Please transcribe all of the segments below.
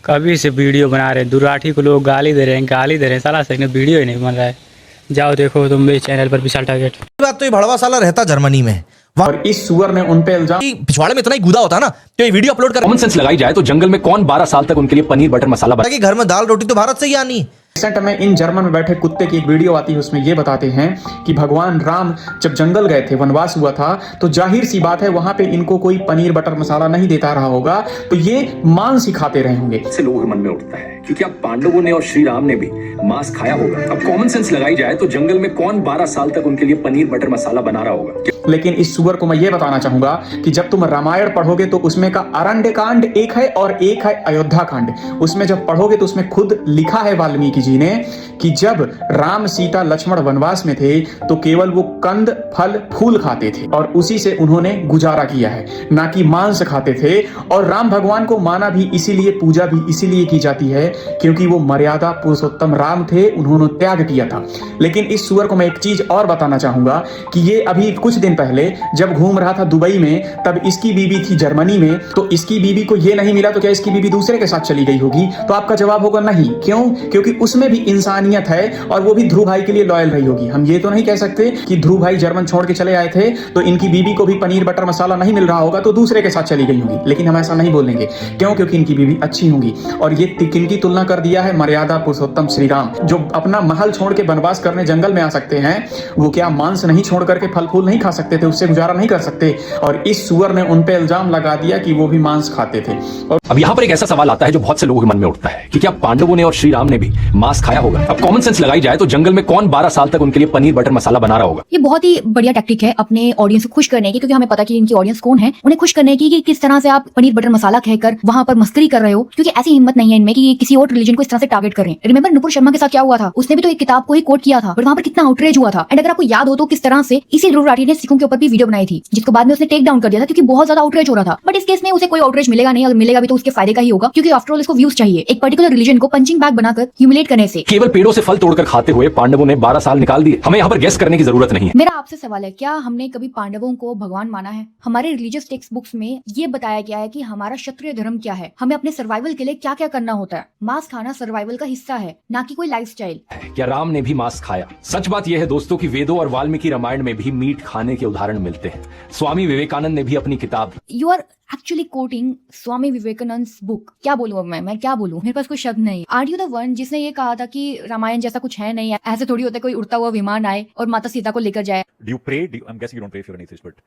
कभी से वीडियो बना रहे हैं, दुराठी को लोग गाली दे रहे हैं, साला सही में वीडियो ही नहीं बन रहा है। जाओ देखो तुम भी चैनल पर विशाल टारगेट। बात तो ये भड़वा साला रहता जर्मनी में, और इस सुअर ने उन पे इल्जाम पिछवाड़े में इतना ही गुदा होता ना तो ये वीडियो अपलोड कर कॉमन सेंस लगाई जाए तो जंगल में कौन 12 साल तक उनके लिए पनीर बटर मसाला बना कि घर में दाल रोटी तो भारत से ही आनी। रिसेंट में इन जर्मन में बैठे कुत्ते की एक वीडियो आती है, उसमें ये बताते हैं कि भगवान राम जब जंगल गए थे, वनवास हुआ था, तो जाहिर सी बात है वहां पे इनको कोई पनीर बटर मसाला नहीं देता रहा होगा, तो ये मांस ही खाते रहे होंगे। से लोगों के मन में उठता है क्योंकि अब पांडवों ने और श्री राम ने भी मांस खाया होगा। अब कॉमन सेंस लगाई जाए तो जंगल में कौन 12 साल तक उनके लिए पनीर बटर मसाला बना रहा होगा। लेकिन इस सुअर को मैं ये बताना चाहूंगा कि जब तुम रामायण पढ़ोगे तो उसमें का अरण्य कांड एक है और एक है अयोध्या कांड। उसमें जब पढ़ोगे तो उसमें खुद लिखा है वाल्मीकि जी ने कि जब राम सीता लक्ष्मण वनवास में थे तो केवल वो कंद फल फूल खाते थे और उसी से उन्होंने गुजारा किया है, ना कि मांस खाते थे। और राम भगवान को माना भी इसीलिए, पूजा भी इसीलिए की जाती है क्योंकि वो मर्यादा पुरुषोत्तम राम थे, उन्होंने त्याग किया था। लेकिन इस सुअर को मैं एक चीज और बताना चाहूंगा कि ये अभी कुछ दिन पहले जब घूम रहा था दुबई में, तब इसकी बीवी थी जर्मनी में, तो इसकी बीवी को ये नहीं मिला तो क्या इसकी बीवी दूसरे के साथ चली गई होगी? तो आपका जवाब होगा नहीं। क्यों? क्योंकि उसमें भी इंसानियत है और वो भी ध्रुव भाई के लिए लॉयल रही होगी। हम ये तो नहीं कह सकते कि ध्रुव भाई जर्मन छोड़ के चले आए थे तो इनकी बीवी को भी पनीर बटर मसाला नहीं मिल रहा होगा तो दूसरे के साथ चली गई होगी, लेकिन हम ऐसा नहीं बोलेंगे। क्यों? क्योंकि इनकी बीवी अच्छी होंगी। और ये किनकी तुलना कर दिया है? मर्यादा पुरुषोत्तम श्री राम, जो अपना महल छोड़ के वनवास करने जंगल में आ सकते हैं, वो क्या मांस नहीं छोड़ करके फल फूल नहीं खा सकते थे? उससे गुजारा नहीं कर सकते? और इस सुअर ने उन पे इल्जाम लगा दिया कि वो भी मांस खाते थे। और अब यहाँ पर एक ऐसा सवाल आता है जो बहुत से लोगों के मन में उठता है कि क्या पांडवों ने और श्री राम ने भी मांस खाया होगा। अब कॉमन सेंस लगाई जाए तो जंगल में कौन 12 साल तक उनके लिए पनीर बटर मसाला बना रहा होगा। ये बहुत ही बढ़िया टैक्टिक है अपने ऑडियंस को खुश करने की, क्योंकि हमें पता कि इनकी ऑडियंस कौन है, उन्हें खुश करने की कि किस तरह से आप पनीर बटर मसाला कहकर वहां पर मस्करी कर रहे हो, क्योंकि ऐसी हिम्मत नहीं है इनमें कि ये किसी और रिलीजन को इस तरह से टारगेट कर रहे हैं। रिमेंबर नुपुर शर्मा के साथ क्या हुआ था? उसने भी तो एक किताब को ही कोट किया था, बट वहां पर कितना आउटरेज हुआ था। एंड अगर आपको याद हो तो किस तरह से इसी ध्रुव राठी ने सिखों के ऊपर भी वीडियो बनाई थी, जिसको बाद में उसने टेक डाउन कर दिया था क्योंकि बहुत ज्यादा आउटरेज हो रहा था। बट इस केस में उसे कोई आउटरेज मिलेगा नहीं, अगर मिलेगा भी तो उसके फायदे का ही होगा, क्योंकि आफ्टर ऑल इसको व्यूज चाहिए। एक पर्टिकुलर रिलीजन को पंचिंग बैग बनाकर ह्यूमिलेट करने से केवल पेड़ों से फल तोड़कर खाते हुए पांडवों ने 12 साल निकाल दिए। हमें यहाँ पर गेस करने की जरूरत नहीं है। मेरा आपसे सवाल है, क्या हमने कभी पांडवों को भगवान माना है? हमारे रिलीजियस टेक्स्ट बुक्स में ये बताया गया है कि हमारा क्षत्रिय धर्म क्या है, हमें अपने सर्वाइवल के लिए क्या क्या करना होता है। मांस खाना सर्वाइवल का हिस्सा है, ना कि कोई लाइफस्टाइल। क्या राम ने भी मांस खाया? सच बात यह है दोस्तों कि वेदों और वाल्मीकि रामायण में भी मीट खाने के उदाहरण मिलते हैं। स्वामी विवेकानंद ने भी अपनी किताब you are actually quoting Swami Vivekananda book. क्या बोलूं अब मैं क्या बोलूं? मेरे पास कोई शब्द नहीं। आर यू द वन जिसने ये कहा था कि रामायण जैसा कुछ है नहीं, ऐसे थोड़ी होता है कोई उड़ता हुआ विमान आए और माता सीता को लेकर जाए? Do you pray? I'm guessing you don't pray if you're an atheist, but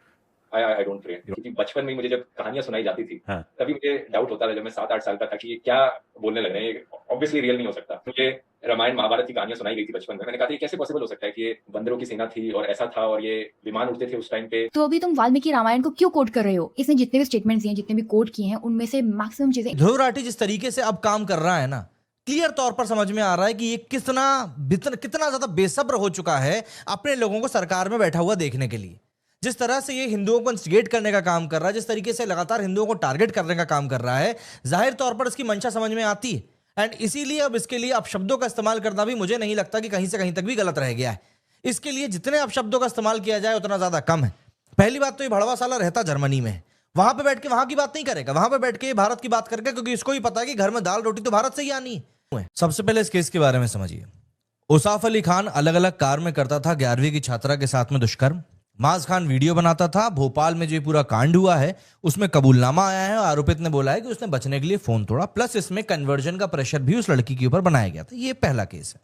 I don't pray, क्योंकि बचपन में मुझे जब कहानियां सुनाई जाती थी हाँ. तभी मुझे डाउट होता था जब मैं 7-8 साल का था कि ये क्या बोलने लग रहे हैं, ऑब्वियसली रियल नहीं हो सकता। मुझे रामायण महाभारत की कहानियां सुनाई गई थी बचपन में, मैंने कहा था ये कैसे पॉसिबल हो सकता है कि ये बंदरों की सेना थी और ऐसा था और ये विमान उड़ते थे उस टाइम पे। तो अभी तुम वाल्मीकि रामायण को क्यों कोट कर रहे हो? इसने जितने भी स्टेटमेंट्स दिए, जितने भी कोट किए हैं, उनमें से मैक्सिमम चीजें ध्रुव राठी जिस तरीके से अब काम कर रहा है ना, क्लियर तौर पर समझ में आ रहा है कि ये कितना ज्यादा बेसब्र हो चुका है अपने लोगों को सरकार में बैठा हुआ देखने के लिए। जिस तरह से ये हिंदुओं को इंस्टिगेट करने का काम कर रहा है, जिस तरीके से लगातार हिंदुओं को टारगेट करने का काम कर रहा है, जाहिर तौर पर इसकी मंशा समझ में आती है। एंड इसीलिए अब इसके लिए अपशब्दों का इस्तेमाल करना भी मुझे नहीं लगता कि कहीं से कहीं तक भी गलत रह गया है। इसके लिए जितने अपशब्दों का इस्तेमाल किया जाए उतना ज्यादा कम है। पहली बात तो ये भड़वा साला रहता जर्मनी में है, वहां पे बैठ के वहां की बात नहीं करेगा, वहां पे बैठ के भारत की बात करेगा, क्योंकि इसको ही पता है कि घर में दाल रोटी तो भारत से ही आनी है। सबसे पहले इस केस के बारे में समझिए। उसाफ अली खान अलग अलग कार में करता था 11वीं की छात्रा के साथ में दुष्कर्म। माज खान वीडियो बनाता था। भोपाल में जो पूरा कांड हुआ है उसमें कबूलनामा आया है, आरोपित ने बोला है कि उसने बचने के लिए फोन तोड़ा, प्लस इसमें कन्वर्जन का प्रेशर भी उस लड़की के ऊपर बनाया गया था। ये पहला केस है।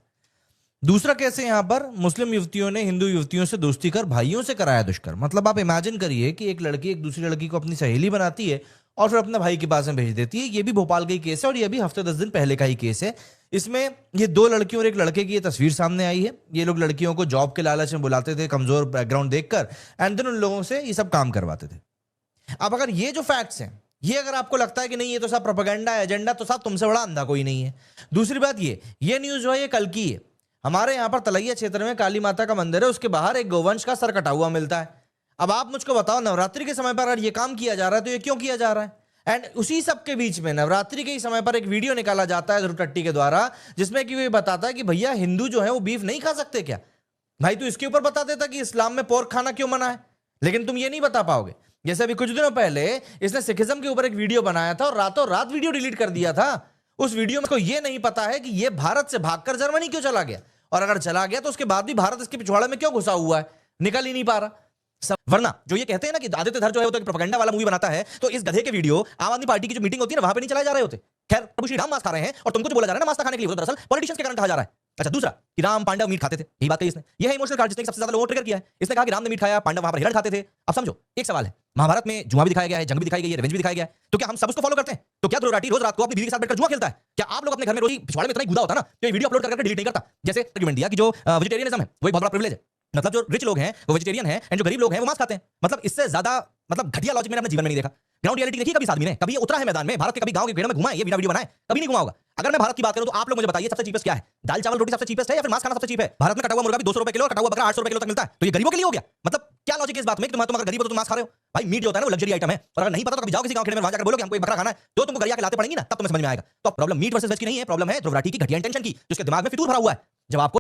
दूसरा केस है यहाँ पर मुस्लिम युवतियों ने हिंदू युवतियों से दोस्ती कर भाइयों से कराया दुष्कर्म। मतलब आप इमेजिन करिए कि एक लड़की एक दूसरी लड़की को अपनी सहेली बनाती है और फिर अपने भाई के पास में भेज देती है। ये भी भोपाल का ही केस है और ये भी हफ्ते 10 दिन पहले का ही केस है। इसमें ये 2 लड़कियों और एक लड़के की ये तस्वीर सामने आई है। ये लोग लड़कियों को जॉब के लालच में बुलाते थे, कमजोर बैकग्राउंड देखकर, एंड देन उन लोगों से ये सब काम करवाते थे। अब अगर ये जो फैक्ट्स हैं, ये अगर आपको लगता है कि नहीं ये तो सब प्रोपेगेंडा है, एजेंडा, तो साहब तुमसे बड़ा अंधा कोई नहीं है। दूसरी बात ये न्यूज जो है ये कल की है। हमारे यहाँ पर तलैया क्षेत्र में काली माता का मंदिर है, उसके बाहर एक गोवंश का सर कटा हुआ मिलता है। अब आप मुझको बताओ, नवरात्रि के समय पर अगर ये काम किया जा रहा है तो ये क्यों किया जा रहा है? एंड उसी सब के बीच में नवरात्रि के ही समय पर एक वीडियो निकाला जाता है ध्रुव टट्टी के द्वारा, जिसमें कि वो बताता है कि भैया हिंदू जो है वो बीफ नहीं खा सकते क्या? भाई तू इसके ऊपर बता देता कि इस्लाम में पोर्क खाना क्यों मना है, लेकिन तुम ये नहीं बता पाओगे। जैसे अभी कुछ दिनों पहले इसने सिखिज्म के ऊपर एक वीडियो बनाया था और रातों रात वीडियो डिलीट कर दिया था। उस वीडियो में उसको ये नहीं पता है कि ये भारत से भागकर जर्मनी क्यों चला गया, और अगर चला गया तो उसके बाद भी भारत इसके पिछवाड़े में क्यों घुसा हुआ है, निकल ही नहीं पा रहा। वरना जो ये कहते हैं ना कि आदित्य धर जो है वो तो प्रोपेगेंडा वाला मूवी बनाता है, तो इस गधे के वीडियो आम आदमी पार्टी की जो मीटिंग होती है ना वहां पे नहीं चलाए जा रहे होते। खैर, प्रभु श्री राम मांस खा रहे हैं और तुमको जो बोला जा रहा है ना मांस खाने के लिए, वो दरअसल पॉलिटिशियंस के कारण कहा जा रहा है। अच्छा, दूसरा कि राम पांडव मीट खाते थे, यही बात कही इसने। यह इमोशनल कार्ड जिसने सबसे ज्यादा लोगों को ट्रिगर किया है। इसने कहा कि राम ने मीट खाया, पांडव वहां पर हिरण खाते थे। अब समझो, एक सवाल है, महाभारत में जुआ भी दिखाया गया है, जंग भी दिखाई गई है, रिवेंज भी दिखाया गया है, तो क्या हम सब उसको फॉलो करते हैं? तो क्या ध्रुव राठी रोज रात को अपनी बीवी के साथ बैठकर जुआ खेलता है? क्या आप लोग अपने घर में रोज पिछवाड़े में इतना ही गुदा होता ना तो ये वीडियो अपलोड करके डिलीट नहीं करता? जैसे आर्गुमेंट दिया कि जो वेजिटेरियनिज्म है वो एक बहुत बड़ा प्रिविलेज है, मतलब जो रिच लोग हैं वो वेजिटेरियन हैं एंड जो गरीब लोग हैं वो मांस खाते हैं। मतलब इससे ज्यादा घटिया लॉजिक मैंने अपने जीवन में नहीं देखा। ग्राउंड रियलिटी देखी कभी इस आदमी ने? कभी ये उतरा है मैदान में, भारत के कभी गांव के पेड़ों में घुमा है, ये बिना वीडियो बनाए कभी नहीं घुमा होगा। अगर मैं भारत की बात करूं तो आप लोग मुझे बताइए सबसे चीपेस्ट क्या है? दाल चावल रोटी सबसे चीपेस्ट है या फिर मांस खाना सबसे चीप है? भारत में कटा हुआ मुर्गा भी 200 रुपए किलो और कटा हुआ बकरा 800 रुपए किलो तक मिलता है, तो ये गरीबों के लिए हो गया? मतलब क्या लॉजिक है इस बात में कि तुम अगर गरीब हो तो तुम मांस खा रहे हो? भाई मीट जो होता है ना वो लग्जरी आइटम है, और अगर नहीं पता तो कभी जाओ किसी गांव खेड़े में, वहां जाकर बोलो कि हमको एक बकरा खाना है, तो तुमको गरिया के लाते पड़ेंगी ना, तब तुम्हें समझ में आएगा। तो प्रॉब्लम मीट वर्सेस वेज की नहीं है, प्रॉब्लम है ध्रुव राठी की घटिया इंटेंशन की, जिसके दिमाग में फितूर भरा हुआ है। जब आपको